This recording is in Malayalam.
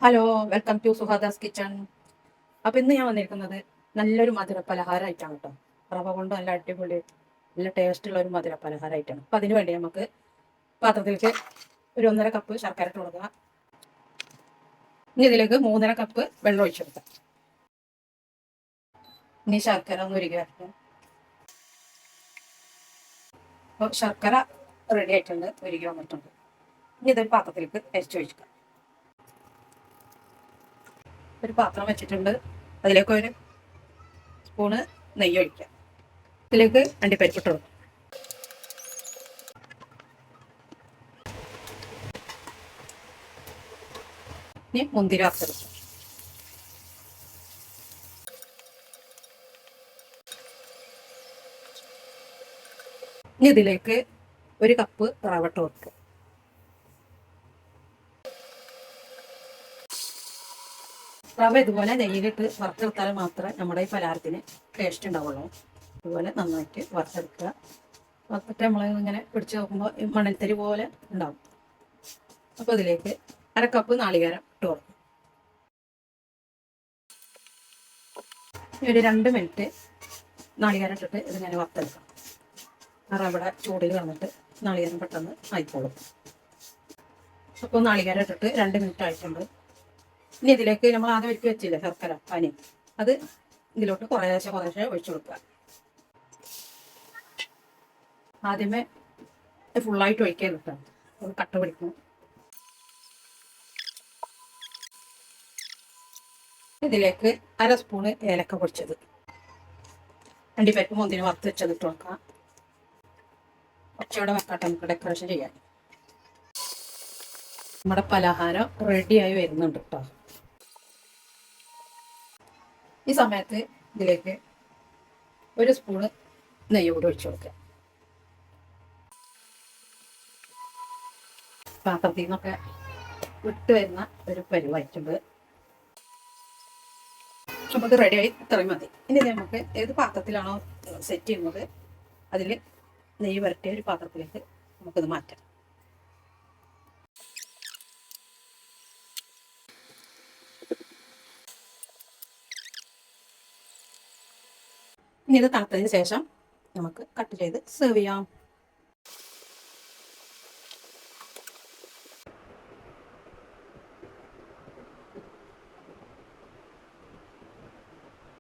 Hello, welcome to Suhada's kitchen. അപ്പോൾ ഇന്ന് ഞാൻ വന്നിരിക്കുന്നത് നല്ലൊരു മധുര പലഹാരമായിട്ടാണ് കേട്ടോ. റവ കൊണ്ട് നല്ല അടിപൊളി നല്ല ടേസ്റ്റുള്ള ഒരു മധുര പലഹാരമായിട്ടാണ്. അപ്പോൾ അതിന് വേണ്ടി നമുക്ക് പാത്രത്തിലേക്ക് ഒരു 1.5 കപ്പ് ശർക്കര ഇട്ട് കൊടുക്കുക. ഇനി ഇതിലേക്ക് 3.5 കപ്പ് വെള്ളം ഒഴിച്ചെടുക്കാം. ഇനി ശർക്കര ഒന്ന് ഉരുകി വരട്ടെ. അപ്പോൾ ശർക്കര റെഡി ആയിട്ടുണ്ട്, ഉരുകി വന്നിട്ടുണ്ട്. ഇനി ഇതൊരു പാത്രത്തിലേക്ക് അരിച്ച് ഒഴിക്കുക. ഒരു പാത്രം വെച്ചിട്ടുണ്ട്, അതിലേക്ക് ഒരു സ്പൂണ് നെയ്യ് ഒഴിക്കുക. ഇതിലേക്ക് അണ്ടിപ്പരിപ്പിട്ട് കൊടുക്കും. ഇനി മുന്തിരി വറുത്തെടുക്കും. ഇനി ഇതിലേക്ക് 1 കപ്പ് റവ ഇട്ട് കൊടുക്കുക. റവ ഇതുപോലെ നെയ്യിലിട്ട് വറുത്തെടുത്താൽ മാത്രമേ നമ്മുടെ ഈ പലഹാരത്തിന് ടേസ്റ്റ് ഉണ്ടാവുള്ളൂ. ഇതുപോലെ നന്നായിട്ട് വറുത്തെടുക്കുക. വറുത്തിട്ട് നമ്മൾ ഇങ്ങനെ പിടിച്ച് നോക്കുമ്പോൾ മണൽത്തരി പോലെ ഉണ്ടാവും. അപ്പോൾ ഇതിലേക്ക് 1/2 കപ്പ് നാളികേരം ഇട്ട് കൊടുക്കും. ഒരു 2 മിനിറ്റ് നാളികേരം ഇട്ടിട്ട് ഇതിങ്ങനെ വറുത്തെടുക്കാം. റവയുടെ ചൂടിൽ വന്നിട്ട് നാളികേരം പെട്ടെന്ന് ആയിക്കോളും. അപ്പോൾ നാളികേരം ഇട്ടിട്ട് 2 മിനിറ്റ് ആയിട്ടുണ്ട്. ഇനി ഇതിലേക്ക് നമ്മൾ ആദ്യം ഒരുക്കി വെച്ചില്ലേ ശർക്കര പാനി, അത് ഇതിലോട്ട് കുറേശ്ശെ ഒഴിച്ചു കൊടുക്കുക. ആദ്യമേ ഫുള്ളായിട്ട് ഒഴിക്കാൻ കിട്ടാം, അത് കട്ട പിടിക്കും. ഇതിലേക്ക് 1/2 സ്പൂണ് ഏലക്ക പൊടിച്ചത്, അണ്ടിപ്പരിപ്പ് മുന്തിരി വറുത്ത് വെച്ചത് ഇട്ട് വെക്കാം. കുറച്ചുകൂടെ വെക്കാട്ടെ നമുക്ക് ഡെക്കറേഷൻ ചെയ്യാൻ. നമ്മുടെ പലഹാരം റെഡിയായി വരുന്നുണ്ട് കേട്ടോ. ഈ സമയത്ത് ഇതിലേക്ക് 1 സ്പൂണ് നെയ്യ് കൂടി ഒഴിച്ചു കൊടുക്കുക. പാത്രത്തിൽ നിന്നൊക്കെ വിട്ട് വരുന്ന ഒരു പരിവായിട്ടുണ്ട്. അപ്പോൾ ഇത് റെഡിയായി ഇത്രയും മതി. ഇനി നമുക്ക് ഏത് പാത്രത്തിലാണോ സെറ്റ് ചെയ്യുന്നത് അതിൽ നെയ്യ് വരട്ടിയ ഒരു പാത്രത്തിലേക്ക് നമുക്കിത് മാറ്റാം. ഇനി ഇത് തണുത്തതിന് ശേഷം നമുക്ക് കട്ട് ചെയ്ത് സെർവ് ചെയ്യാം.